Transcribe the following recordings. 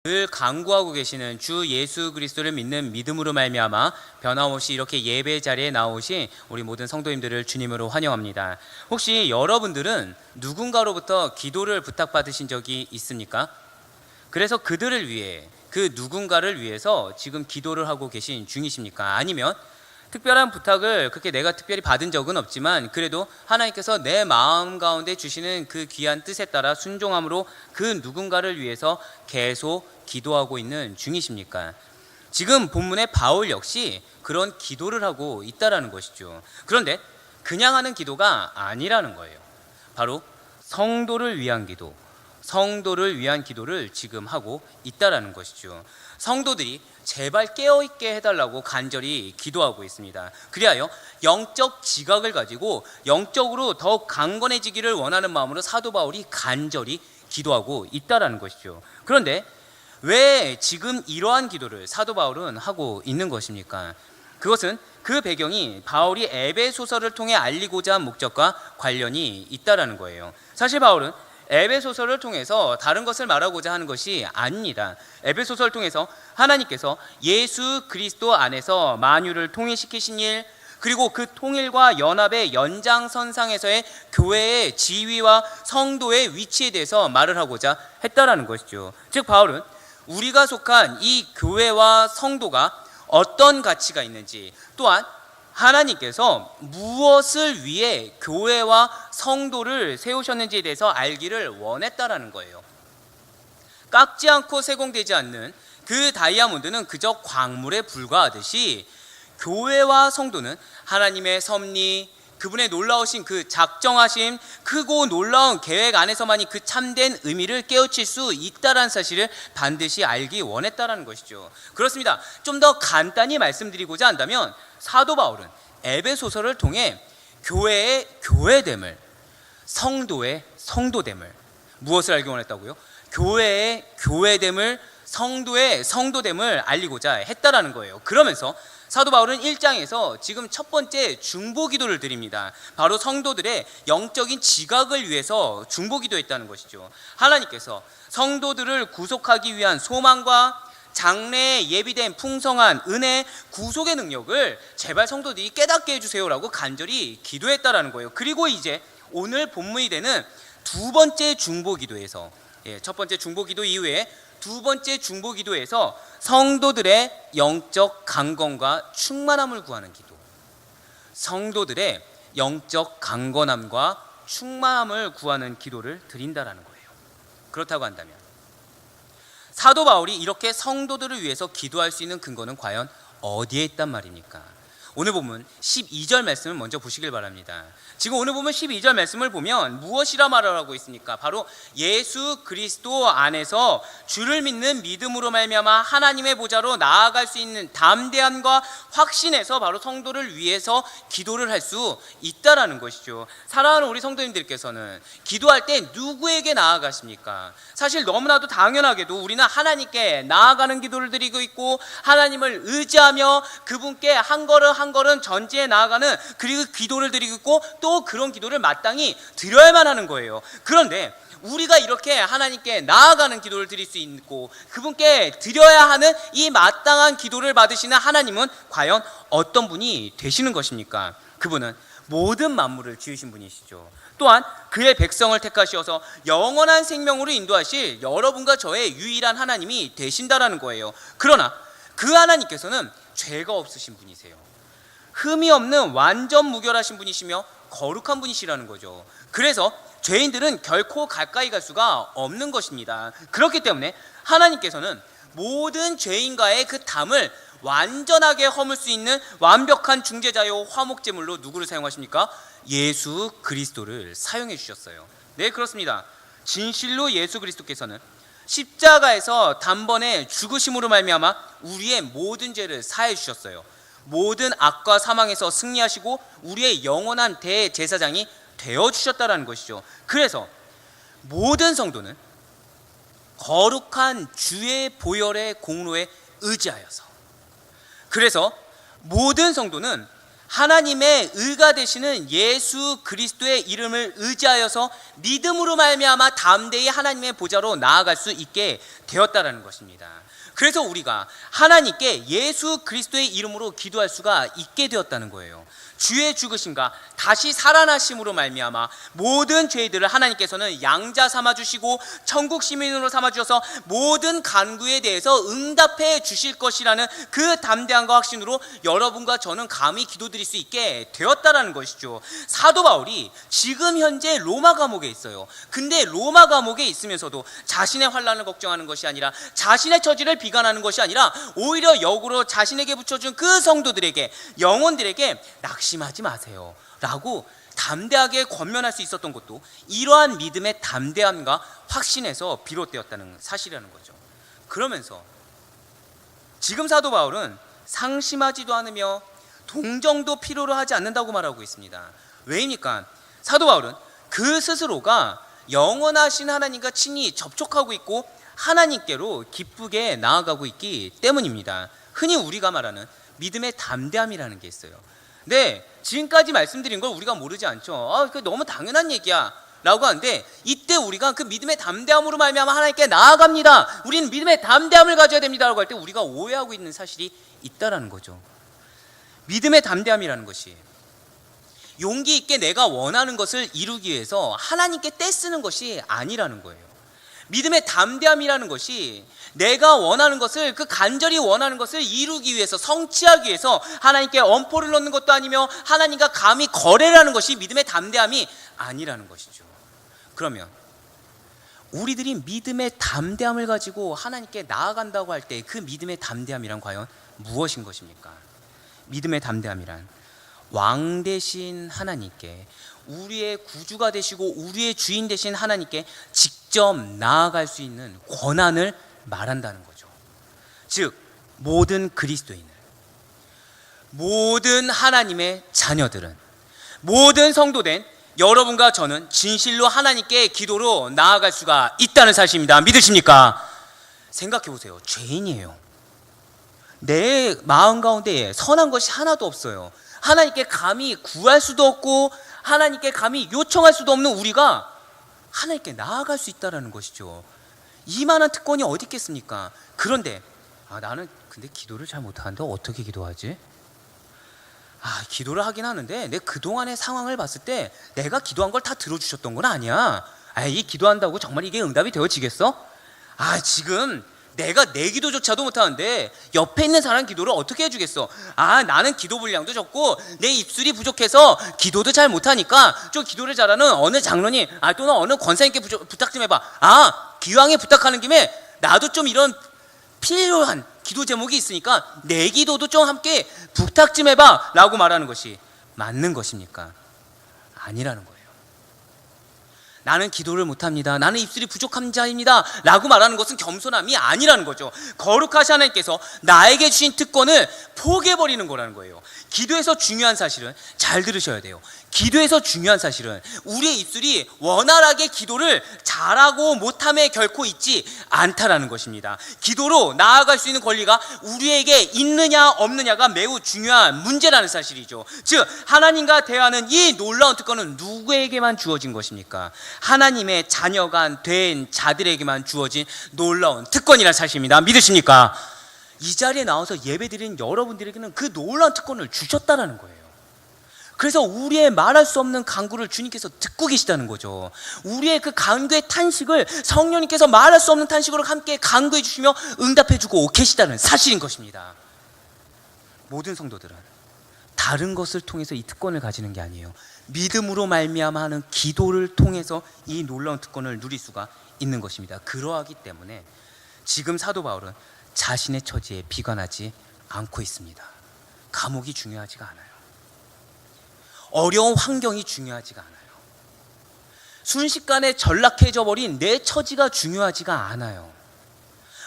늘 간구하고 계시는 주 예수 그리스도를 믿는 믿음으로 말미암아 변함없이 이렇게 예배 자리에 나오신 우리 모든 성도님들을 주님으로 환영합니다. 혹시 여러분들은 누군가로부터 기도를 부탁받으신 적이 있습니까? 그래서 그들을 위해, 그 누군가를 위해서 지금 기도를 하고 계신 중이십니까? 아니면 특별한 부탁을 그렇게 내가 특별히 받은 적은 없지만 그래도 하나님께서 내 마음 가운데 주시는 그 귀한 뜻에 따라 순종함으로 그 누군가를 위해서 계속 기도하고 있는 중이십니까? 지금 본문의 바울 역시 그런 기도를 하고 있다라는 것이죠. 그런데 그냥 하는 기도가 아니라는 거예요. 바로 성도를 위한 기도, 성도를 위한 기도를 지금 하고 있다라는 것이죠. 성도들이 제발 깨어있게 해달라고 간절히 기도하고 있습니다. 그리하여 영적 지각을 가지고 영적으로 더욱 강건해지기를 원하는 마음으로 사도 바울이 간절히 기도하고 있다라는 것이죠. 그런데 왜 지금 이러한 기도를 사도 바울은 하고 있는 것입니까? 그것은 그 배경이 바울이 에베소서를 통해 알리고자 한 목적과 관련이 있다라는 거예요. 사실 바울은 에베소서를 통해서 다른 것을 말하고자 하는 것이 아닙니다. 에베소서를 통해서 하나님께서 예수 그리스도 안에서 만유를 통일시키신 일, 그리고 그 통일과 연합의 연장선상에서의 교회의 지위와 성도의 위치에 대해서 말을 하고자 했다라는 것이죠. 즉 바울은 우리가 속한 이 교회와 성도가 어떤 가치가 있는지, 또한 하나님께서 무엇을 위해 교회와 성도를 세우셨는지에 대해서 알기를 원했다라는 거예요. 깎지 않고 세공되지 않는 그 다이아몬드는 그저 광물에 불과하듯이 교회와 성도는 하나님의 섭리, 그분의 놀라우신 그 작정하심, 크고 놀라운 계획 안에서만이 그 참된 의미를 깨우칠 수 있다는 사실을 반드시 알기 원했다라는 것이죠. 그렇습니다. 좀 더 간단히 말씀드리고자 한다면 사도 바울은 에베소서를 통해 교회의 교회됨을, 성도의 성도됨을, 무엇을 알기 원했다고요? 교회의 교회됨을, 성도의 성도됨을 알리고자 했다라는 거예요. 그러면서 사도 바울은 1장에서 지금 첫 번째 중보기도를 드립니다. 바로 성도들의 영적인 지각을 위해서 중보기도했다는 것이죠. 하나님께서 성도들을 구속하기 위한 소망과 장래에 예비된 풍성한 은혜, 구속의 능력을 제발 성도들이 깨닫게 해주세요라고 간절히 기도했다라는 거예요. 그리고 이제 오늘 본문이 되는 두 번째 중보기도에서, 첫 번째 중보기도 이후에 두 번째 중보기도에서 성도들의 영적 강건과 충만함을 구하는 기도, 성도들의 영적 강건함과 충만함을 구하는 기도를 드린다라는 거예요. 그렇다고 한다면 사도 바울이 이렇게 성도들을 위해서 기도할 수 있는 근거는 과연 어디에 있단 말입니까? 오늘 본문 12절 말씀을 먼저 보시길 바랍니다. 지금 오늘 보면 12절 말씀을 보면 무엇이라 말을 하고 있습니까? 바로 예수 그리스도 안에서 주를 믿는 믿음으로 말미암아 하나님의 보좌로 나아갈 수 있는 담대함과 확신에서 바로 성도를 위해서 기도를 할 수 있다라는 것이죠. 사랑하는 우리 성도님들께서는 기도할 때 누구에게 나아가십니까? 사실 너무나도 당연하게도 우리는 하나님께 나아가는 기도를 드리고 있고 하나님을 의지하며 그분께 한 걸음 한 걸음 전지에 나아가는 그리고 기도를 드리고 있고 또 그런 기도를 마땅히 드려야만 하는 거예요. 그런데 우리가 이렇게 하나님께 나아가는 기도를 드릴 수 있고 그분께 드려야 하는 이 마땅한 기도를 받으시는 하나님은 과연 어떤 분이 되시는 것입니까? 그분은 모든 만물을 지으신 분이시죠. 또한 그의 백성을 택하셔서 영원한 생명으로 인도하실 여러분과 저의 유일한 하나님이 되신다라는 거예요. 그러나 그 하나님께서는 죄가 없으신 분이세요. 흠이 없는 완전 무결하신 분이시며 거룩한 분이시라는 거죠. 그래서 죄인들은 결코 가까이 갈 수가 없는 것입니다. 그렇기 때문에 하나님께서는 모든 죄인과의 그 담을 완전하게 허물 수 있는 완벽한 중재자요 화목제물로 누구를 사용하십니까? 예수 그리스도를 사용해 주셨어요. 네, 그렇습니다. 진실로 예수 그리스도께서는 십자가에서 단번에 죽으심으로 말미암아 우리의 모든 죄를 사해 주셨어요. 모든 악과 사망에서 승리하시고 우리의 영원한 대제사장이 되어주셨다는 것이죠. 그래서 모든 성도는 거룩한 주의 보혈의 공로에 의지하여서, 그래서 모든 성도는 하나님의 의가 되시는 예수 그리스도의 이름을 의지하여서 믿음으로 말미암아 담대히 하나님의 보좌로 나아갈 수 있게 되었다라는 것입니다. 그래서 우리가 하나님께 예수 그리스도의 이름으로 기도할 수가 있게 되었다는 거예요. 주의 죽으심과 다시 살아나심으로 말미암아 모든 죄들을 하나님께서는 양자 삼아 주시고 천국 시민으로 삼아 주셔서 모든 간구에 대해서 응답해 주실 것이라는 그 담대함과 확신으로 여러분과 저는 감히 기도드릴 수 있게 되었다라는 것이죠. 사도 바울이 지금 현재 로마 감옥에 있어요. 근데 로마 감옥에 있으면서도 자신의 환난을 걱정하는 것이 아니라 자신의 처지를 비관하는 것이 아니라 오히려 역으로 자신에게 붙여준 그 성도들에게, 영혼들에게 낙심하지 마세요 라고 담대하게 권면할 수 있었던 것도 이러한 믿음의 담대함과 확신에서 비롯되었다는 사실이라는 거죠. 그러면서 지금 사도 바울은 상심하지도 않으며 동정도 필요로 하지 않는다고 말하고 있습니다. 왜입니까? 사도 바울은 그 스스로가 영원하신 하나님과 친히 접촉하고 있고 하나님께로 기쁘게 나아가고 있기 때문입니다. 흔히 우리가 말하는 믿음의 담대함이라는 게 있어요. 네, 지금까지 말씀드린 걸 우리가 모르지 않죠. 그 너무 당연한 얘기야 라고 하는데, 이때 우리가 그 믿음의 담대함으로 말미암아 하나님께 나아갑니다, 우리는 믿음의 담대함을 가져야 됩니다 라고 할 때 우리가 오해하고 있는 사실이 있다라는 거죠. 믿음의 담대함이라는 것이 용기 있게 내가 원하는 것을 이루기 위해서 하나님께 떼쓰는 것이 아니라는 거예요. 믿음의 담대함이라는 것이 내가 원하는 것을, 그 간절히 원하는 것을 이루기 위해서, 성취하기 위해서 하나님께 엄포를 넣는 것도 아니며 하나님과 감히 거래를 하는 것이 믿음의 담대함이 아니라는 것이죠. 그러면 우리들이 믿음의 담대함을 가지고 하나님께 나아간다고 할 때 그 믿음의 담대함이란 과연 무엇인 것입니까? 믿음의 담대함이란 왕 되신 하나님께, 우리의 구주가 되시고 우리의 주인 되신 하나님께 직접 나아갈 수 있는 권한을 말한다는 거죠. 즉 모든 그리스도인은, 모든 하나님의 자녀들은, 모든 성도된 여러분과 저는 진실로 하나님께 기도로 나아갈 수가 있다는 사실입니다. 믿으십니까? 생각해 보세요. 죄인이에요. 내 마음 가운데 선한 것이 하나도 없어요. 하나님께 감히 구할 수도 없고 하나님께 감히 요청할 수도 없는 우리가 하나님께 나아갈 수 있다는 것이죠. 이만한 특권이 어디 있겠습니까? 그런데 나는 근데 기도를 잘 못하는데 어떻게 기도하지? 기도를 하긴 하는데 내 그동안의 상황을 봤을 때 내가 기도한 걸 다 들어주셨던 건 아니야. 이 기도한다고 정말 이게 응답이 되어지겠어? 지금 내가 내 기도조차도 못하는데 옆에 있는 사람 기도를 어떻게 해주겠어? 나는 기도 분량도 적고 내 입술이 부족해서 기도도 잘 못하니까 좀 기도를 잘하는 어느 장로님 또는 어느 권사님께 부탁 좀 해봐. 기왕에 부탁하는 김에 나도 좀 이런 필요한 기도 제목이 있으니까 내 기도도 좀 함께 부탁 좀 해봐 라고 말하는 것이 맞는 것입니까? 아니라는 거예요. 나는 기도를 못합니다, 나는 입술이 부족한 자입니다 라고 말하는 것은 겸손함이 아니라는 거죠. 거룩하신 하나님께서 나에게 주신 특권을 포기해버리는 거라는 거예요. 기도에서 중요한 사실은, 잘 들으셔야 돼요, 기도에서 중요한 사실은 우리의 입술이 원활하게 기도를 잘하고 못함에 결코 있지 않다라는 것입니다. 기도로 나아갈 수 있는 권리가 우리에게 있느냐 없느냐가 매우 중요한 문제라는 사실이죠. 즉 하나님과 대화하는 이 놀라운 특권은 누구에게만 주어진 것입니까? 하나님의 자녀가 된 자들에게만 주어진 놀라운 특권이라는 사실입니다. 믿으십니까? 이 자리에 나와서 예배드리는 여러분들에게는 그 놀라운 특권을 주셨다는 거예요. 그래서 우리의 말할 수 없는 간구를 주님께서 듣고 계시다는 거죠. 우리의 그 간구의 탄식을 성령님께서 말할 수 없는 탄식으로 함께 간구해 주시며 응답해 주고 계시다는 사실인 것입니다. 모든 성도들은 다른 것을 통해서 이 특권을 가지는 게 아니에요. 믿음으로 말미암아 하는 기도를 통해서 이 놀라운 특권을 누릴 수가 있는 것입니다. 그러하기 때문에 지금 사도 바울은 자신의 처지에 비관하지 않고 있습니다. 감옥이 중요하지가 않아요. 어려운 환경이 중요하지가 않아요. 순식간에 전락해져 버린 내 처지가 중요하지가 않아요.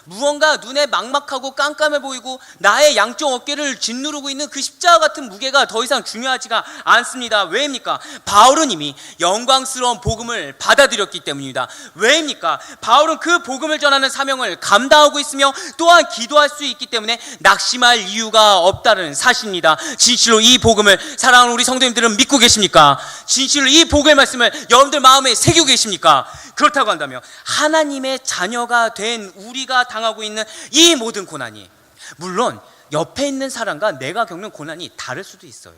무언가 눈에 막막하고 깜깜해 보이고 나의 양쪽 어깨를 짓누르고 있는 그 십자가 같은 무게가 더 이상 중요하지가 않습니다. 왜입니까? 바울은 이미 영광스러운 복음을 받아들였기 때문입니다. 왜입니까? 바울은 그 복음을 전하는 사명을 감당하고 있으며 또한 기도할 수 있기 때문에 낙심할 이유가 없다는 사실입니다. 진실로 이 복음을 사랑하는 우리 성도님들은 믿고 계십니까? 진실로 이 복음의 말씀을 여러분들 마음에 새기고 계십니까? 그렇다고 한다면 하나님의 자녀가 된 우리가 당하고 있는 이 모든 고난이, 물론 옆에 있는 사람과 내가 겪는 고난이 다를 수도 있어요.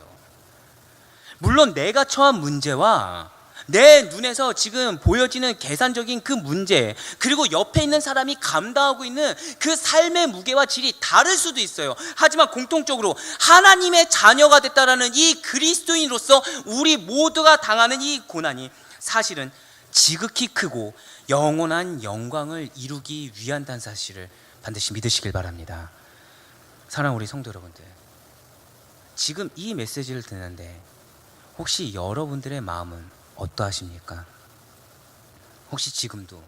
물론 내가 처한 문제와 내 눈에서 지금 보여지는 계산적인 그 문제, 그리고 옆에 있는 사람이 감당하고 있는 그 삶의 무게와 질이 다를 수도 있어요. 하지만 공통적으로 하나님의 자녀가 됐다라는 이 그리스도인으로서 우리 모두가 당하는 이 고난이 사실은 지극히 크고 영원한 영광을 이루기 위한다는 사실을 반드시 믿으시길 바랍니다. 사랑하는 우리 성도 여러분들, 지금 이 메시지를 듣는데 혹시 여러분들의 마음은 어떠하십니까? 혹시 지금도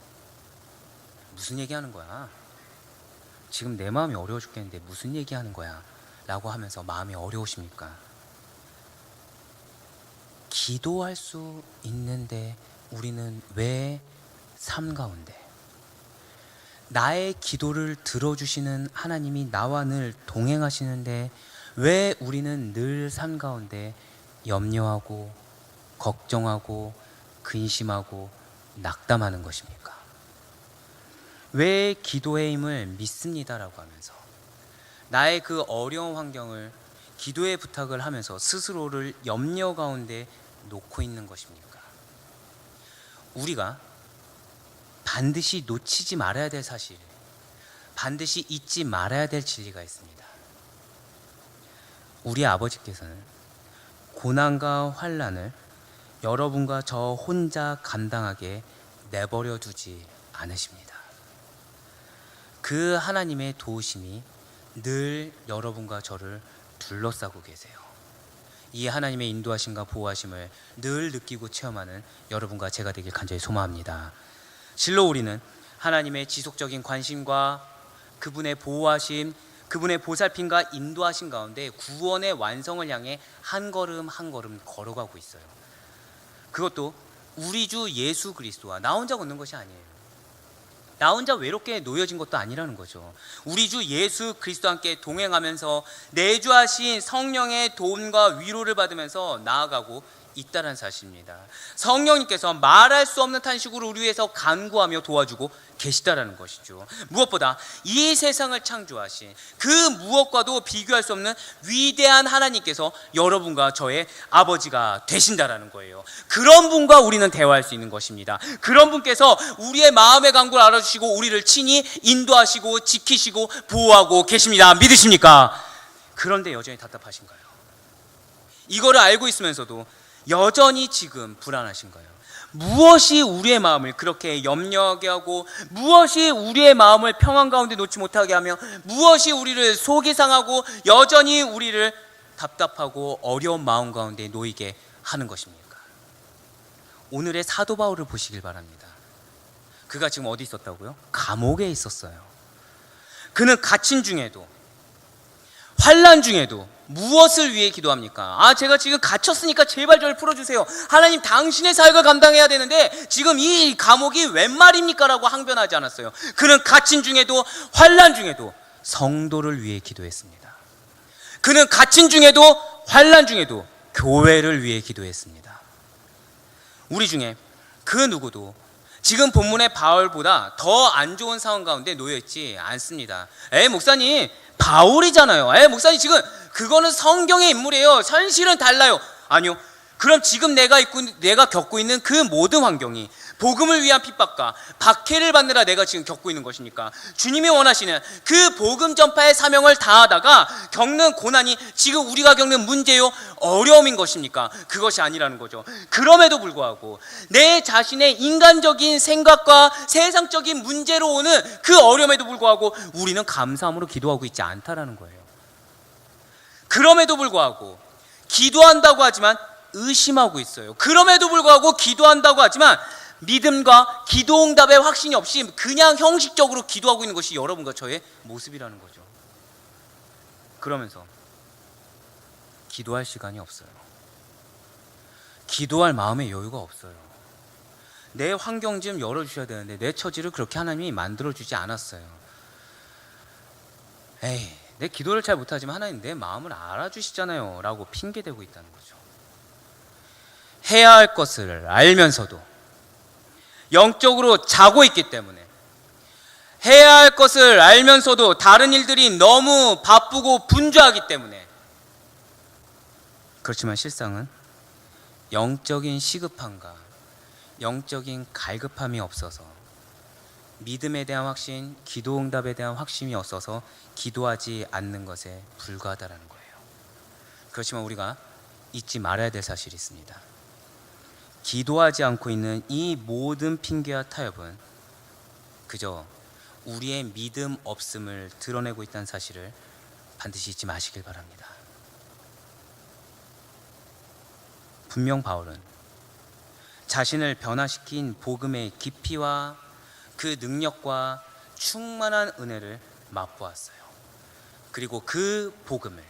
무슨 얘기하는 거야? 지금 내 마음이 어려워 죽겠는데 무슨 얘기하는 거야? 라고 하면서 마음이 어려우십니까? 기도할 수 있는데 우리는 왜 삶 가운데, 나의 기도를 들어주시는 하나님이 나와 늘 동행하시는데 왜 우리는 늘 삶 가운데 염려하고 걱정하고 근심하고 낙담하는 것입니까? 왜 기도의 힘을 믿습니다라고 하면서 나의 그 어려운 환경을 기도의 부탁을 하면서 스스로를 염려 가운데 놓고 있는 것입니까? 우리가 반드시 놓치지 말아야 될 사실, 반드시 잊지 말아야 될 진리가 있습니다. 우리 아버지께서는 고난과 환난을 여러분과 저 혼자 감당하게 내버려 두지 않으십니다. 그 하나님의 도우심이 늘 여러분과 저를 둘러싸고 계세요. 이 하나님의 인도하심과 보호하심을 늘 느끼고 체험하는 여러분과 제가 되길 간절히 소망합니다. 실로 우리는 하나님의 지속적인 관심과 그분의 보호하심, 그분의 보살핌과 인도하심 가운데 구원의 완성을 향해 한 걸음 한 걸음 걸어가고 있어요. 그것도 우리 주 예수 그리스도와 나 혼자 걷는 것이 아니에요. 나 혼자 외롭게 놓여진 것도 아니라는 거죠. 우리 주 예수 그리스도와 함께 동행하면서 내주하신 성령의 도움과 위로를 받으면서 나아가고 있다는 사실입니다. 성령님께서 말할 수 없는 탄식으로 우리 위해서 간구하며 도와주고 계시다라는 것이죠. 무엇보다 이 세상을 창조하신 그 무엇과도 비교할 수 없는 위대한 하나님께서 여러분과 저의 아버지가 되신다라는 거예요. 그런 분과 우리는 대화할 수 있는 것입니다. 그런 분께서 우리의 마음의 간구를 알아주시고 우리를 친히 인도하시고 지키시고 보호하고 계십니다. 믿으십니까? 그런데 여전히 답답하신가요? 이거를 알고 있으면서도 여전히 지금 불안하신가요? 무엇이 우리의 마음을 그렇게 염려하게 하고, 무엇이 우리의 마음을 평안 가운데 놓지 못하게 하며, 무엇이 우리를 속이 상하고 여전히 우리를 답답하고 어려운 마음 가운데 놓이게 하는 것입니까? 오늘의 사도 바울을 보시길 바랍니다. 그가 지금 어디 있었다고요? 감옥에 있었어요. 그는 갇힌 중에도, 환난 중에도 무엇을 위해 기도합니까? 제가 지금 갇혔으니까 제발 저를 풀어주세요. 하나님, 당신의 사역을 감당해야 되는데 지금 이 감옥이 웬 말입니까? 라고 항변하지 않았어요. 그는 갇힌 중에도 환난 중에도 성도를 위해 기도했습니다. 그는 갇힌 중에도 환난 중에도 교회를 위해 기도했습니다. 우리 중에 그 누구도 지금 본문의 바울보다 더 안 좋은 상황 가운데 놓여있지 않습니다. 목사님, 바울이잖아요. 목사님, 지금 그거는 성경의 인물이에요. 현실은 달라요. 아니요. 그럼 지금 내가 겪고 있는 그 모든 환경이 복음을 위한 핍박과 박해를 받느라 내가 지금 겪고 있는 것입니까? 주님이 원하시는 그 복음 전파의 사명을 다하다가 겪는 고난이 지금 우리가 겪는 문제요, 어려움인 것입니까? 그것이 아니라는 거죠. 그럼에도 불구하고 내 자신의 인간적인 생각과 세상적인 문제로 오는 그 어려움에도 불구하고 우리는 감사함으로 기도하고 있지 않다라는 거예요. 그럼에도 불구하고 기도한다고 하지만 의심하고 있어요. 그럼에도 불구하고 기도한다고 하지만 믿음과 기도응답의 확신이 없이 그냥 형식적으로 기도하고 있는 것이 여러분과 저의 모습이라는 거죠. 그러면서 기도할 시간이 없어요. 기도할 마음의 여유가 없어요. 내 환경 좀 열어주셔야 되는데 내 처지를 그렇게 하나님이 만들어주지 않았어요. 에이, 내 기도를 잘 못하지만 하나님 내 마음을 알아주시잖아요 라고 핑계대고 있다는 거죠. 해야 할 것을 알면서도 영적으로 자고 있기 때문에, 해야 할 것을 알면서도 다른 일들이 너무 바쁘고 분주하기 때문에, 그렇지만 실상은 영적인 시급함과 영적인 갈급함이 없어서, 믿음에 대한 확신, 기도 응답에 대한 확신이 없어서 기도하지 않는 것에 불과하다는 거예요. 그렇지만 우리가 잊지 말아야 될 사실이 있습니다. 기도하지 않고 있는 이 모든 핑계와 타협은 그저 우리의 믿음 없음을 드러내고 있다는 사실을 반드시 잊지 마시길 바랍니다. 분명 바울은 자신을 변화시킨 복음의 깊이와 그 능력과 충만한 은혜를 맛보았어요. 그리고 그 복음을,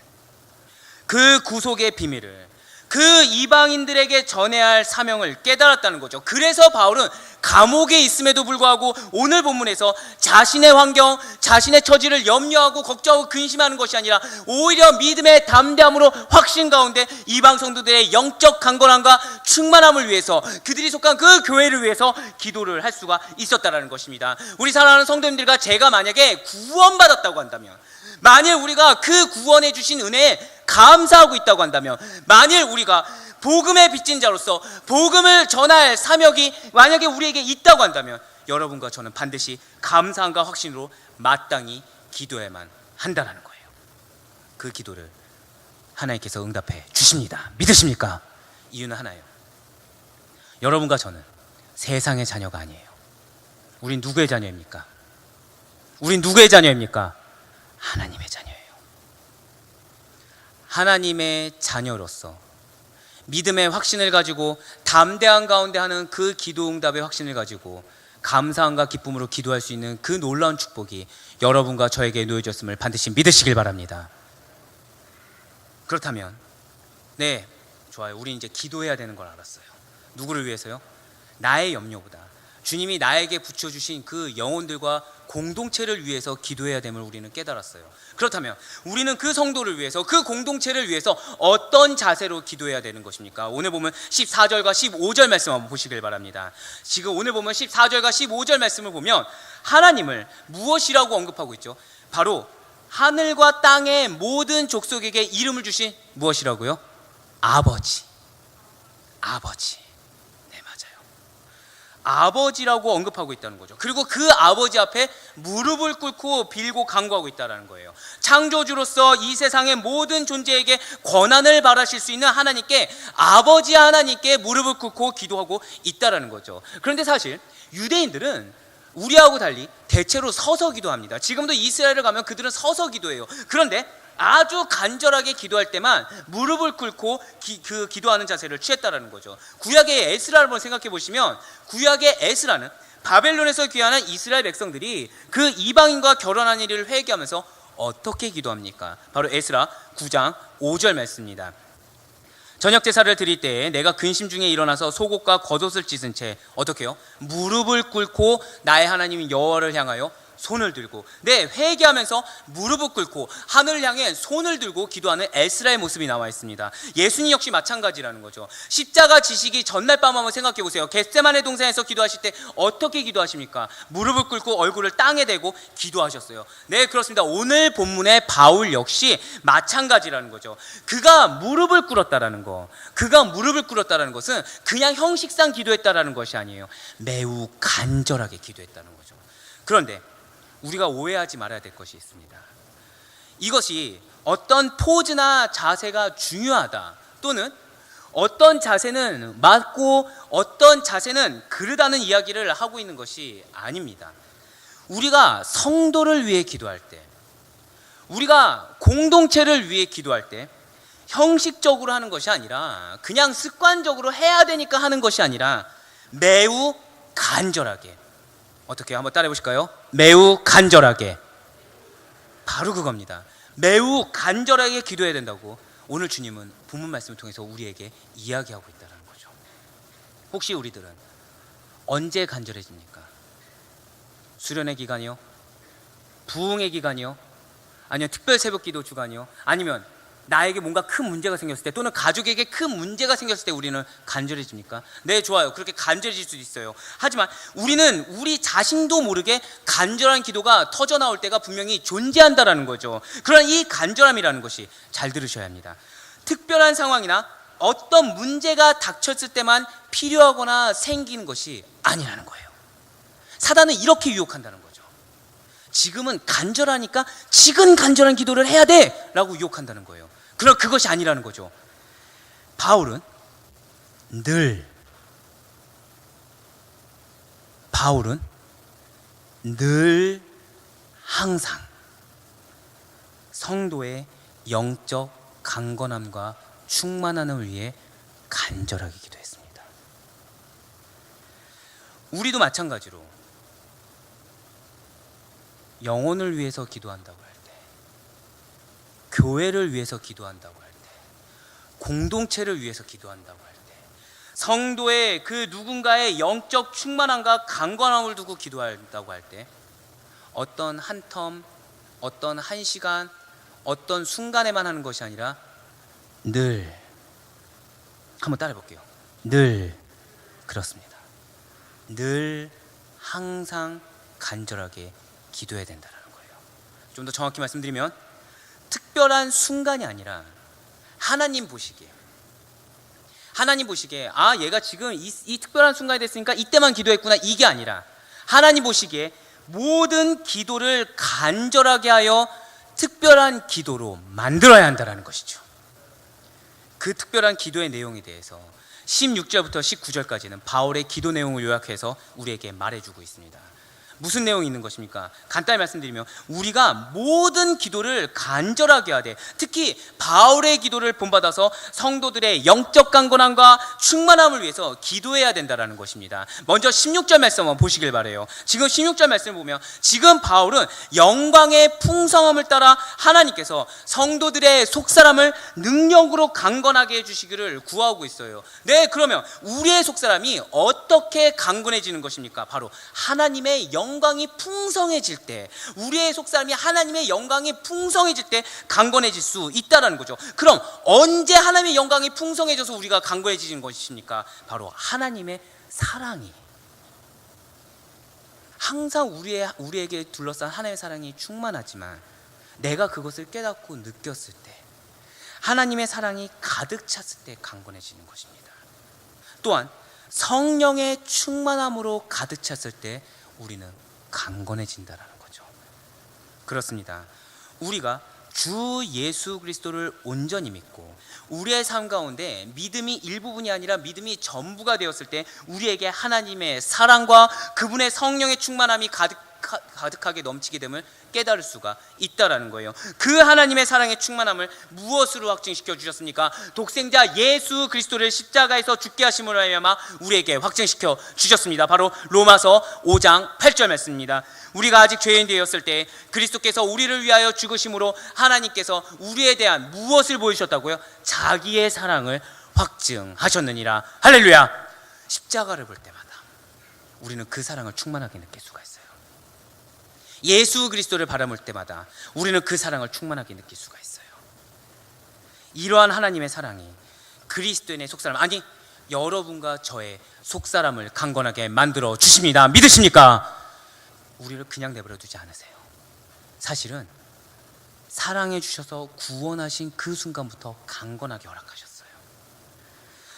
그 구속의 비밀을 그 이방인들에게 전해야 할 사명을 깨달았다는 거죠. 그래서 바울은 감옥에 있음에도 불구하고 오늘 본문에서 자신의 환경, 자신의 처지를 염려하고 걱정하고 근심하는 것이 아니라 오히려 믿음의 담대함으로 확신 가운데 이방 성도들의 영적 강건함과 충만함을 위해서, 그들이 속한 그 교회를 위해서 기도를 할 수가 있었다는 것입니다. 우리 사랑하는 성도님들과 제가 만약에 구원받았다고 한다면, 만일 우리가 그 구원해 주신 은혜에 감사하고 있다고 한다면, 만일 우리가 복음의 빚진 자로서 복음을 전할 사명이 만약에 우리에게 있다고 한다면, 여러분과 저는 반드시 감사함과 확신으로 마땅히 기도해야만 한다는 거예요. 그 기도를 하나님께서 응답해 주십니다. 믿으십니까? 이유는 하나예요. 여러분과 저는 세상의 자녀가 아니에요. 우린 누구의 자녀입니까? 우린 누구의 자녀입니까? 하나님의 자녀예요. 하나님의 자녀로서 믿음의 확신을 가지고 담대한 가운데 하는 그 기도 응답의 확신을 가지고 감사함과 기쁨으로 기도할 수 있는 그 놀라운 축복이 여러분과 저에게 놓여졌음을 반드시 믿으시길 바랍니다. 그렇다면 네, 좋아요. 우리 이제 기도해야 되는 걸 알았어요. 누구를 위해서요? 나의 염려보다 주님이 나에게 붙여주신 그 영혼들과 공동체를 위해서 기도해야 됨을 우리는 깨달았어요. 그렇다면 우리는 그 성도를 위해서, 그 공동체를 위해서 어떤 자세로 기도해야 되는 것입니까? 오늘 보면 14절과 15절 말씀 한번 보시길 바랍니다. 지금 오늘 보면 14절과 15절 말씀을 보면 하나님을 무엇이라고 언급하고 있죠? 바로 하늘과 땅의 모든 족속에게 이름을 주신 무엇이라고요? 아버지. 아버지. 아버지라고 언급하고 있다는 거죠. 그리고 그 아버지 앞에 무릎을 꿇고 빌고 간구하고 있다는 거예요. 창조주로서 이 세상의 모든 존재에게 권한을 바라실 수 있는 하나님께, 아버지 하나님께 무릎을 꿇고 기도하고 있다는 거죠. 그런데 사실 유대인들은 우리하고 달리 대체로 서서 기도합니다. 지금도 이스라엘을 가면 그들은 서서 기도해요. 그런데 아주 간절하게 기도할 때만 무릎을 꿇고 기도하는 자세를 취했다라는 거죠. 구약의 에스라를 한번 생각해 보시면, 구약의 에스라는 바벨론에서 귀환한 이스라엘 백성들이 그 이방인과 결혼한 일을 회개하면서 어떻게 기도합니까? 바로 에스라 9장 5절 말씀입니다. 저녁 제사를 드릴 때에 내가 근심 중에 일어나서 속옷과 겉옷을 찢은 채 어떻게 해요? 무릎을 꿇고 나의 하나님 여호와를 향하여 손을 들고, 회개하면서 무릎을 꿇고 하늘을 향해 손을 들고 기도하는 에스라의 모습이 나와 있습니다. 예수님 역시 마찬가지라는 거죠. 십자가 지시기 전날 밤 한번 생각해 보세요. 겟세마네 동산에서 기도하실 때 어떻게 기도하십니까? 무릎을 꿇고 얼굴을 땅에 대고 기도하셨어요. 네, 그렇습니다. 오늘 본문의 바울 역시 마찬가지라는 거죠. 그가 무릎을 꿇었다라는 거, 그가 무릎을 꿇었다라는 것은 그냥 형식상 기도했다라는 것이 아니에요. 매우 간절하게 기도했다는 거죠. 그런데 우리가 오해하지 말아야 될 것이 있습니다. 이것이 어떤 포즈나 자세가 중요하다, 또는 어떤 자세는 맞고 어떤 자세는 그르다는 이야기를 하고 있는 것이 아닙니다. 우리가 성도를 위해 기도할 때, 우리가 공동체를 위해 기도할 때 형식적으로 하는 것이 아니라, 그냥 습관적으로 해야 되니까 하는 것이 아니라 매우 간절하게. 어떻게 한번 따라해 보실까요? 매우 간절하게. 바로 그겁니다. 매우 간절하게 기도해야 된다고 오늘 주님은 본문 말씀을 통해서 우리에게 이야기하고 있다는 거죠. 혹시 우리들은 언제 간절해집니까? 수련의 기간이요? 부흥의 기간이요? 아니면 특별 새벽 기도 주간이요? 아니면 나에게 뭔가 큰 문제가 생겼을 때, 또는 가족에게 큰 문제가 생겼을 때 우리는 간절해집니까? 네, 좋아요. 그렇게 간절해질 수도 있어요. 하지만 우리는 우리 자신도 모르게 간절한 기도가 터져 나올 때가 분명히 존재한다라는 거죠. 그러나 이 간절함이라는 것이, 잘 들으셔야 합니다, 특별한 상황이나 어떤 문제가 닥쳤을 때만 필요하거나 생기는 것이 아니라는 거예요. 사단은 이렇게 유혹한다는 거죠. 지금은 간절하니까 지금 간절한 기도를 해야 돼 라고 유혹한다는 거예요. 그러나 그것이 아니라는 거죠. 바울은 늘 항상 성도의 영적 강건함과 충만함을 위해 간절하게 기도했습니다. 우리도 마찬가지로 영혼을 위해서 기도한다고 할 때, 교회를 위해서 기도한다고 할 때, 공동체를 위해서 기도한다고 할 때, 성도의 그 누군가의 영적 충만함과 강건함을 두고 기도한다고 할 때, 어떤 한 텀, 어떤 한 시간, 어떤 순간에만 하는 것이 아니라 늘, 한번 따라해 볼게요. 늘 그렇습니다. 늘 항상 간절하게 기도해야 된다는 거예요. 좀 더 정확히 말씀드리면, 특별한 순간이 아니라 하나님 보시기에 아, 얘가 지금 이 특별한 순간이 됐으니까 이때만 기도했구나, 이게 아니라 하나님 보시기에 모든 기도를 간절하게 하여 특별한 기도로 만들어야 한다는 것이죠. 그 특별한 기도의 내용에 대해서 16절부터 19절까지는 바울의 기도 내용을 요약해서 우리에게 말해주고 있습니다. 무슨 내용이 있는 것입니까? 간단히 말씀드리면, 우리가 모든 기도를 간절하게 하되, 특히 바울의 기도를 본받아서 성도들의 영적 강건함과 충만함을 위해서 기도해야 된다는 것입니다. 먼저 16절 말씀 한번 보시길 바라요. 지금 16절 말씀을 보면, 지금 바울은 영광의 풍성함을 따라 하나님께서 성도들의 속사람을 능력으로 강건하게 해주시기를 구하고 있어요. 네, 그러면 우리의 속사람이 어떻게 강건해지는 것입니까? 바로 하나님의 영광이 풍성해질 때, 우리의 속사람이 하나님의 영광이 풍성해질 때 강건해질 수 있다는 거죠. 그럼 언제 하나님의 영광이 풍성해져서 우리가 강건해지는 것입니까? 바로 하나님의 사랑이, 항상 우리에게 둘러싼 하나님의 사랑이 충만하지만 내가 그것을 깨닫고 느꼈을 때, 하나님의 사랑이 가득 찼을 때 강건해지는 것입니다. 또한 성령의 충만함으로 가득 찼을 때 우리는 강건해진다는 거죠. 그렇습니다. 우리가 주 예수 그리스도를 온전히 믿고 우리의 삶 가운데 믿음이 일부분이 아니라 믿음이 전부가 되었을 때 우리에게 하나님의 사랑과 그분의 성령의 충만함이 가득하게 넘치게 됨을 깨달을 수가 있다라는 거예요. 그 하나님의 사랑의 충만함을 무엇으로 확증시켜 주셨습니까? 독생자 예수 그리스도를 십자가에서 죽게 하심으로 말미암아 우리에게 확증시켜 주셨습니다. 바로 로마서 5장 8절 말씀입니다. 우리가 아직 죄인 되었을 때 그리스도께서 우리를 위하여 죽으심으로 하나님께서 우리에 대한 무엇을 보이셨다고요? 자기의 사랑을 확증하셨느니라. 할렐루야. 십자가를 볼 때마다 우리는 그 사랑을 충만하게 느낄 수가 있어요. 예수 그리스도를 바라볼 때마다 우리는 그 사랑을 충만하게 느낄 수가 있어요. 이러한 하나님의 사랑이 그리스도인의 속사람, 아니 여러분과 저의 속사람을 강건하게 만들어 주십니다. 믿으십니까? 우리를 그냥 내버려 두지 않으세요. 사실은 사랑해 주셔서 구원하신 그 순간부터 강건하게 허락하셨어요.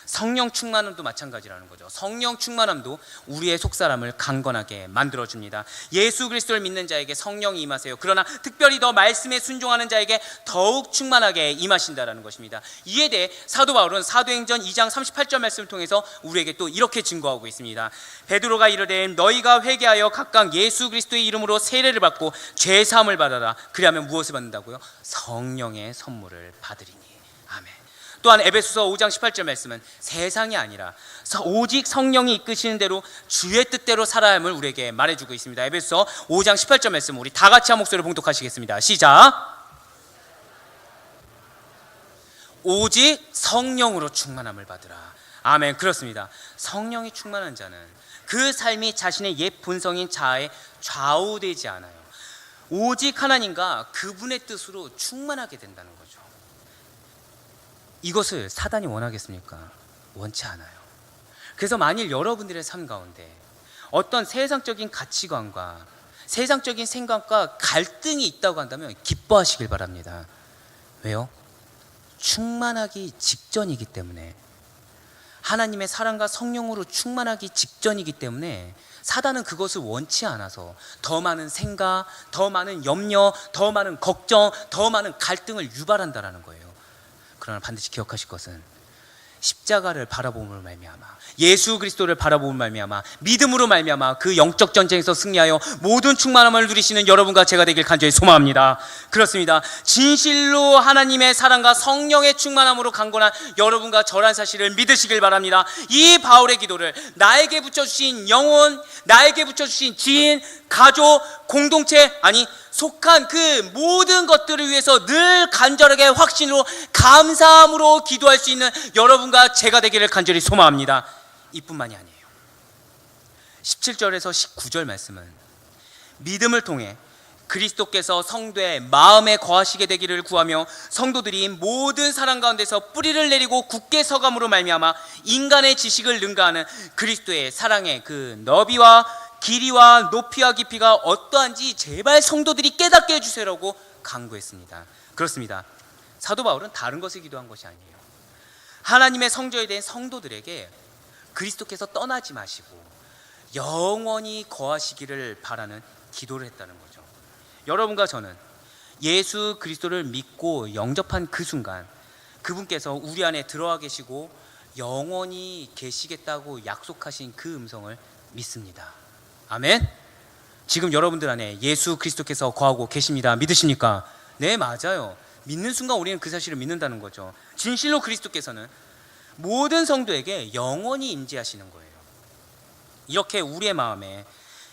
성령 충만함도 마찬가지라는 거죠. 성령 충만함도 우리의 속사람을 강건하게 만들어줍니다. 예수 그리스도를 믿는 자에게 성령이 임하세요. 그러나 특별히 더 말씀에 순종하는 자에게 더욱 충만하게 임하신다는 것입니다. 이에 대해 사도 바울은 사도행전 2장 38절 말씀을 통해서 우리에게 또 이렇게 증거하고 있습니다. 베드로가 이르되 너희가 회개하여 각각 예수 그리스도의 이름으로 세례를 받고 죄사함을 받아라. 그리하면 무엇을 받는다고요? 성령의 선물을 받으리니. 아멘. 또한 에베소서 5장 18절 말씀은 세상이 아니라 오직 성령이 이끄시는 대로 주의 뜻대로 살아야 함을 우리에게 말해주고 있습니다. 에베소서 5장 18절 말씀 우리 다 같이 한 목소리로 봉독하시겠습니다. 시작. 오직 성령으로 충만함을 받으라. 아멘. 그렇습니다. 성령이 충만한 자는 그 삶이 자신의 옛 본성인 자아에 좌우되지 않아요. 오직 하나님과 그분의 뜻으로 충만하게 된다는 거죠. 이것을 사단이 원하겠습니까? 원치 않아요. 그래서 만일 여러분들의 삶 가운데 어떤 세상적인 가치관과 세상적인 생각과 갈등이 있다고 한다면 기뻐하시길 바랍니다. 왜요? 충만하기 직전이기 때문에, 하나님의 사랑과 성령으로 충만하기 직전이기 때문에 사단은 그것을 원치 않아서 더 많은 생각, 더 많은 염려, 더 많은 걱정, 더 많은 갈등을 유발한다라는 거예요. 그러나 반드시 기억하실 것은 십자가를 바라봄으로 말미암아, 예수 그리스도를 바라봄으로 말미암아, 믿음으로 말미암아 그 영적 전쟁에서 승리하여 모든 충만함을 누리시는 여러분과 제가 되길 간절히 소망합니다. 그렇습니다. 진실로 하나님의 사랑과 성령의 충만함으로 강건한 여러분과 저란 사실을 믿으시길 바랍니다. 이 바울의 기도를 나에게 붙여주신 영혼, 나에게 붙여주신 지인, 가족, 공동체, 아니 속한 그 모든 것들을 위해서 늘 간절하게 확신으로 감사함으로 기도할 수 있는 여러분과 제가 되기를 간절히 소망합니다. 이뿐만이 아니에요. 17절에서 19절 말씀은 믿음을 통해 그리스도께서 성도의 마음에 거하시게 되기를 구하며 성도들이 모든 사랑 가운데서 뿌리를 내리고 굳게 서감으로 말미암아 인간의 지식을 능가하는 그리스도의 사랑의 그 너비와 길이와 높이와 깊이가 어떠한지 제발 성도들이 깨닫게 해주세요라고 간구했습니다. 그렇습니다. 사도 바울은 다른 것을 기도한 것이 아니에요. 하나님의 성전에 대한 성도들에게 그리스도께서 떠나지 마시고 영원히 거하시기를 바라는 기도를 했다는 거죠. 여러분과 저는 예수 그리스도를 믿고 영접한 그 순간 그분께서 우리 안에 들어와 계시고 영원히 계시겠다고 약속하신 그 음성을 믿습니다. 아멘. 지금 여러분들 안에 예수 그리스도께서 거하고 계십니다. 믿으십니까? 네, 맞아요. 믿는 순간 우리는 그 사실을 믿는다는 거죠. 진실로 그리스도께서는 모든 성도에게 영원히 임재하시는 거예요. 이렇게 우리의 마음에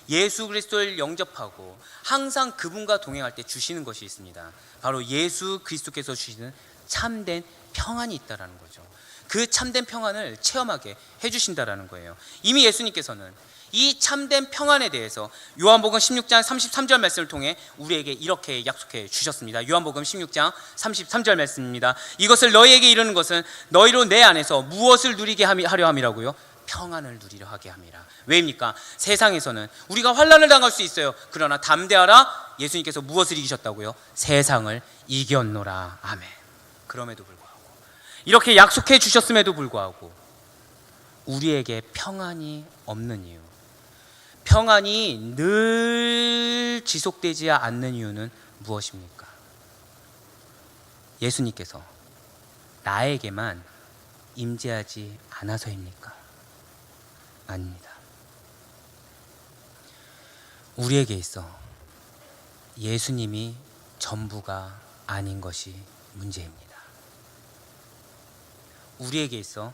예수 그리스도를 영접하고 항상 그분과 동행할 때 주시는 것이 있습니다. 바로 예수 그리스도께서 주시는 참된 평안이 있다라는 거죠. 그 참된 평안을 체험하게 해주신다라는 거예요. 이미 예수님께서는 이 참된 평안에 대해서 요한복음 16장 33절 말씀을 통해 우리에게 이렇게 약속해 주셨습니다. 요한복음 16장 33절 말씀입니다. 이것을 너희에게 이르는 것은 너희로 내 안에서 무엇을 누리게 하려 함이라고요? 평안을 누리려 하게 함이라. 왜입니까? 세상에서는 우리가 환난을 당할 수 있어요. 그러나 담대하라. 예수님께서 무엇을 이기셨다고요? 세상을 이겼노라. 아멘. 그럼에도 불구하고, 이렇게 약속해 주셨음에도 불구하고 우리에게 평안이 없는 이유, 평안이 늘 지속되지 않는 이유는 무엇입니까? 예수님께서 나에게만 임재하지 않아서입니까? 아닙니다. 우리에게 있어 예수님이 전부가 아닌 것이 문제입니다. 우리에게 있어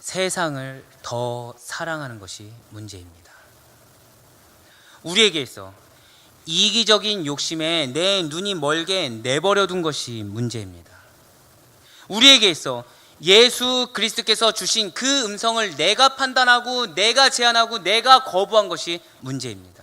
세상을 더 사랑하는 것이 문제입니다. 우리에게 있어 이기적인 욕심에 내 눈이 멀게 내버려둔 것이 문제입니다. 우리에게 있어 예수 그리스도께서 주신 그 음성을 내가 판단하고 내가 제안하고 내가 거부한 것이 문제입니다.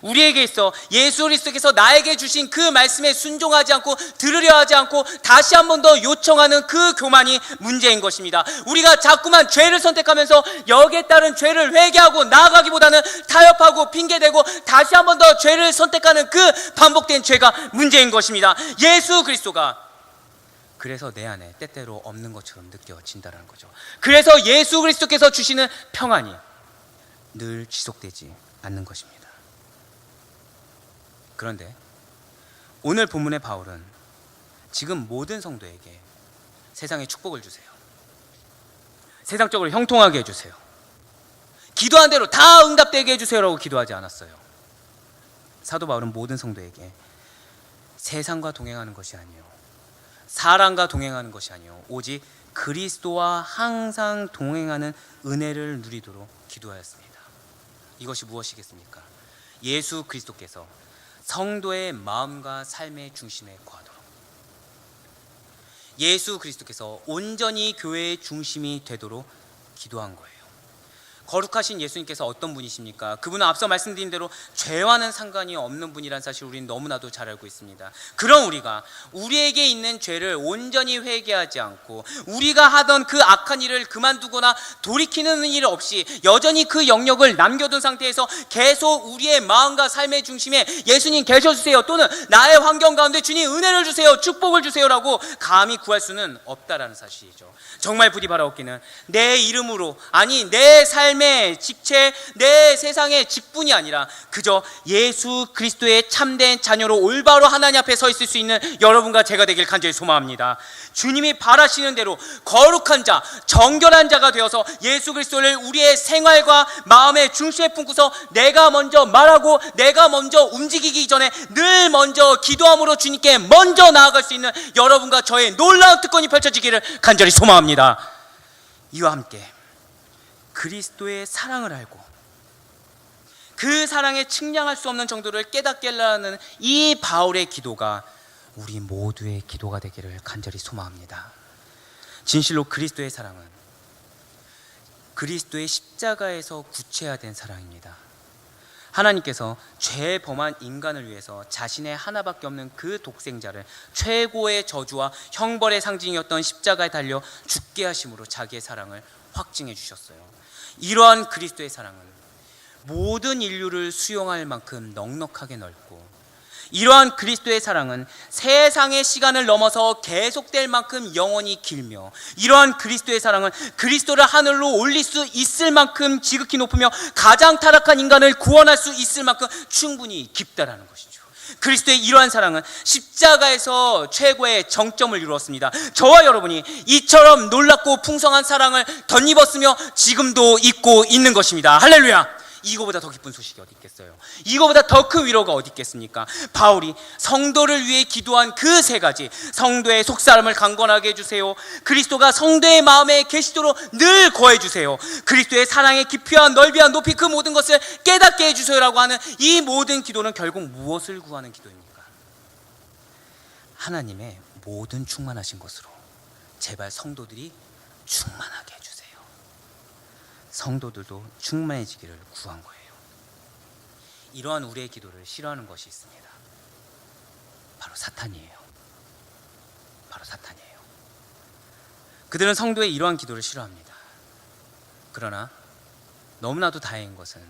우리에게 있어 예수 그리스도께서 나에게 주신 그 말씀에 순종하지 않고 들으려 하지 않고 다시 한 번 더 요청하는 그 교만이 문제인 것입니다. 우리가 자꾸만 죄를 선택하면서 여기에 따른 죄를 회개하고 나아가기보다는 타협하고 핑계대고 다시 한 번 더 죄를 선택하는 그 반복된 죄가 문제인 것입니다. 예수 그리스도가 그래서 내 안에 때때로 없는 것처럼 느껴진다는 거죠. 그래서 예수 그리스도께서 주시는 평안이 늘 지속되지 않는 것입니다. 그런데 오늘 본문의 바울은 지금 모든 성도에게 세상의 축복을 주세요. 세상적으로 형통하게 해주세요. 기도한 대로 다 응답되게 해주세요라고 기도하지 않았어요. 사도 바울은 모든 성도에게 세상과 동행하는 것이 아니에요. 사람과 동행하는 것이 아니요 오직 그리스도와 항상 동행하는 은혜를 누리도록 기도하였습니다. 이것이 무엇이겠습니까? 예수 그리스도께서 성도의 마음과 삶의 중심에 거하도록, 예수 그리스도께서 온전히 교회의 중심이 되도록 기도한 거예요. 거룩하신 예수님께서 어떤 분이십니까? 그분은 앞서 말씀드린 대로 죄와는 상관이 없는 분이라는 사실 우리는 너무나도 잘 알고 있습니다. 그럼 우리가 우리에게 있는 죄를 온전히 회개하지 않고 우리가 하던 그 악한 일을 그만두거나 돌이키는 일 없이 여전히 그 영역을 남겨둔 상태에서 계속 우리의 마음과 삶의 중심에 예수님 계셔주세요, 또는 나의 환경 가운데 주님 은혜를 주세요, 축복을 주세요라고 감히 구할 수는 없다라는 사실이죠. 정말 부디 바라옵기는 내 이름으로, 아니 내 삶의 직체, 내 세상의 직분이 아니라 그저 예수 그리스도의 참된 자녀로 올바로 하나님 앞에 서 있을 수 있는 여러분과 제가 되길 간절히 소망합니다. 주님이 바라시는 대로 거룩한 자, 정결한 자가 되어서 예수 그리스도를 우리의 생활과 마음의 중심에 품고서 내가 먼저 말하고 내가 먼저 움직이기 전에 늘 먼저 기도함으로 주님께 먼저 나아갈 수 있는 여러분과 저의 놀라운 특권이 펼쳐지기를 간절히 소망합니다. 이와 함께 그리스도의 사랑을 알고 그 사랑에 측량할 수 없는 정도를 깨닫게 하는 이 바울의 기도가 우리 모두의 기도가 되기를 간절히 소망합니다. 진실로 그리스도의 사랑은 그리스도의 십자가에서 구체화된 사랑입니다. 하나님께서 죄 범한 인간을 위해서 자신의 하나밖에 없는 그 독생자를 최고의 저주와 형벌의 상징이었던 십자가에 달려 죽게 하심으로 자기의 사랑을 확증해 주셨어요. 이러한 그리스도의 사랑은 모든 인류를 수용할 만큼 넉넉하게 넓고, 이러한 그리스도의 사랑은 세상의 시간을 넘어서 계속될 만큼 영원히 길며, 이러한 그리스도의 사랑은 그리스도를 하늘로 올릴 수 있을 만큼 지극히 높으며 가장 타락한 인간을 구원할 수 있을 만큼 충분히 깊다라는 것이죠. 그리스도의 이러한 사랑은 십자가에서 최고의 정점을 이루었습니다. 저와 여러분이 이처럼 놀랍고 풍성한 사랑을 덧입었으며 지금도 잊고 있는 것입니다. 할렐루야! 이거보다 더 기쁜 소식이 어디 있겠어요? 이거보다 더 큰 위로가 어디 있겠습니까? 바울이 성도를 위해 기도한 그 세 가지, 성도의 속사람을 강건하게 해주세요, 그리스도가 성도의 마음에 계시도록 늘 거해주세요, 그리스도의 사랑의 깊이와 넓이와 높이 그 모든 것을 깨닫게 해주세요라고 하는 이 모든 기도는 결국 무엇을 구하는 기도입니까? 하나님의 모든 충만하신 것으로 제발 성도들이 충만하게 해주세요. 성도들도 충만해지기를 구한 거예요. 이러한 우리의 기도를 싫어하는 것이 있습니다. 바로 사탄이에요. 바로 사탄이에요. 그들은 성도의 이러한 기도를 싫어합니다. 그러나 너무나도 다행인 것은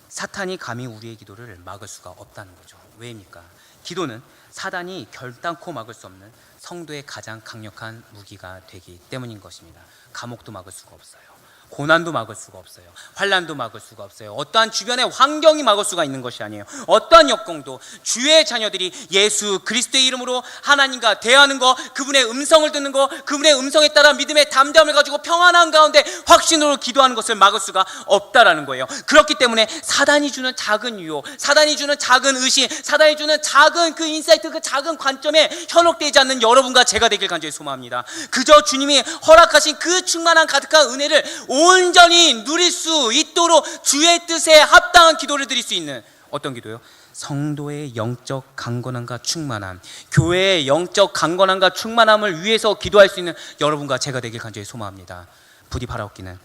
사탄이 감히 우리의 기도를 막을 수가 없다는 거죠. 왜입니까? 기도는 사단이 결단코 막을 수 없는 성도의 가장 강력한 무기가 되기 때문인 것입니다. 감옥도 막을 수가 없어요. 고난도 막을 수가 없어요. 환난도 막을 수가 없어요. 어떠한 주변의 환경이 막을 수가 있는 것이 아니에요. 어떠한 역경도 주의 자녀들이 예수 그리스도의 이름으로 하나님과 대하는 것, 그분의 음성을 듣는 것, 그분의 음성에 따라 믿음의 담대함을 가지고 평안한 가운데 확신으로 기도하는 것을 막을 수가 없다라는 거예요. 그렇기 때문에 사단이 주는 작은 유혹, 사단이 주는 작은 의심, 사단이 주는 작은 그 인사이트, 그 작은 관점에 현혹되지 않는 여러분과 제가 되길 간절히 소망합니다. 그저 주님이 허락하신 그 충만한 가득한 은혜를 온전히 누릴 수 있도록 주의 뜻에 합당한 기도를 드릴 수 있는, 어떤 기도요? 성도의 영적 강건함과 충만함, 교회의 영적 강건함과 충만함을 위해서 기도할 수 있는 여러분과 제가 되길 간절히 소망합니다. 부디 바라옵기는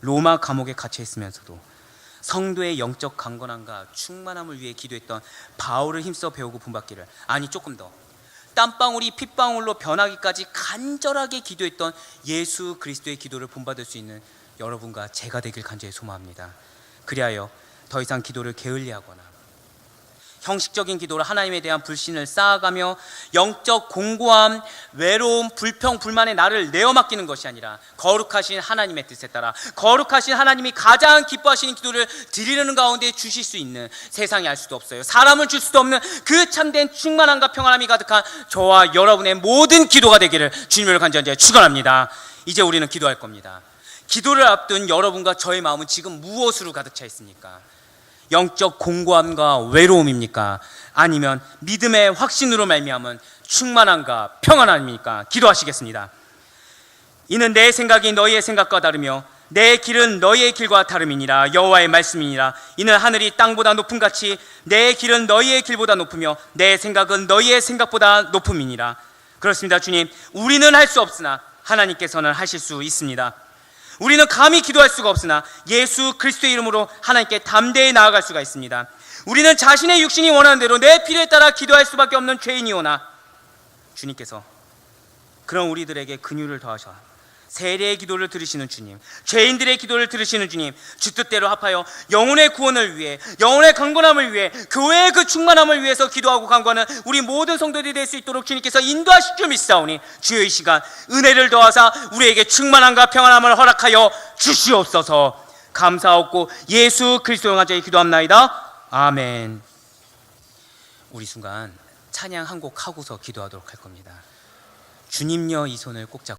로마 감옥에 갇혀 있으면서도 성도의 영적 강건함과 충만함을 위해 기도했던 바울을 힘써 배우고 본받기를, 아니 조금 더 땀방울이 핏방울로 변하기까지 간절하게 기도했던 예수 그리스도의 기도를 본받을 수 있는 여러분과 제가 되길 간절히 소망합니다. 그리하여 더 이상 기도를 게을리하거나 형식적인 기도로 하나님에 대한 불신을 쌓아가며 영적 공고함, 외로움, 불평, 불만의 나를 내어 맡기는 것이 아니라 거룩하신 하나님의 뜻에 따라 거룩하신 하나님이 가장 기뻐하시는 기도를 드리려는 가운데 주실 수 있는, 세상이 알 수도 없어요, 사람을 줄 수도 없는 그 참된 충만함과 평안함이 가득한 저와 여러분의 모든 기도가 되기를 주님을 간절히 축원합니다. 이제 우리는 기도할 겁니다. 기도를 앞둔 여러분과 저의 마음은 지금 무엇으로 가득 차 있습니까? 영적 공고함과 외로움입니까? 아니면 믿음의 확신으로 말미암은 충만함과 평안함입니까? 기도하시겠습니다. 이는 내 생각이 너희의 생각과 다르며 내 길은 너희의 길과 다름이니라. 여호와의 말씀이니라. 이는 하늘이 땅보다 높음 같이 내 길은 너희의 길보다 높으며 내 생각은 너희의 생각보다 높음이니라. 그렇습니다. 주님, 우리는 할 수 없으나 하나님께서는 하실 수 있습니다. 우리는 감히 기도할 수가 없으나 예수 그리스도의 이름으로 하나님께 담대히 나아갈 수가 있습니다. 우리는 자신의 육신이 원하는 대로 내 필요에 따라 기도할 수밖에 없는 죄인이오나 주님께서 그런 우리들에게 긍휼을 더하셔 세례의 기도를 들으시는 주님, 죄인들의 기도를 들으시는 주님, 주 뜻대로 합하여 영혼의 구원을 위해, 영혼의 강건함을 위해, 교회의 그 충만함을 위해서 기도하고 간구하는 우리 모든 성도들이 될 수 있도록 주님께서 인도하실 줄 믿사오니 주여 이 시간 은혜를 더하사 우리에게 충만함과 평안함을 허락하여 주시옵소서. 감사하옵고 예수 그리스도의 이름으로 기도합나이다. 아멘. 우리 순간 찬양 한 곡 하고서 기도하도록 할 겁니다. 주님여 이 손을 꼭 잡고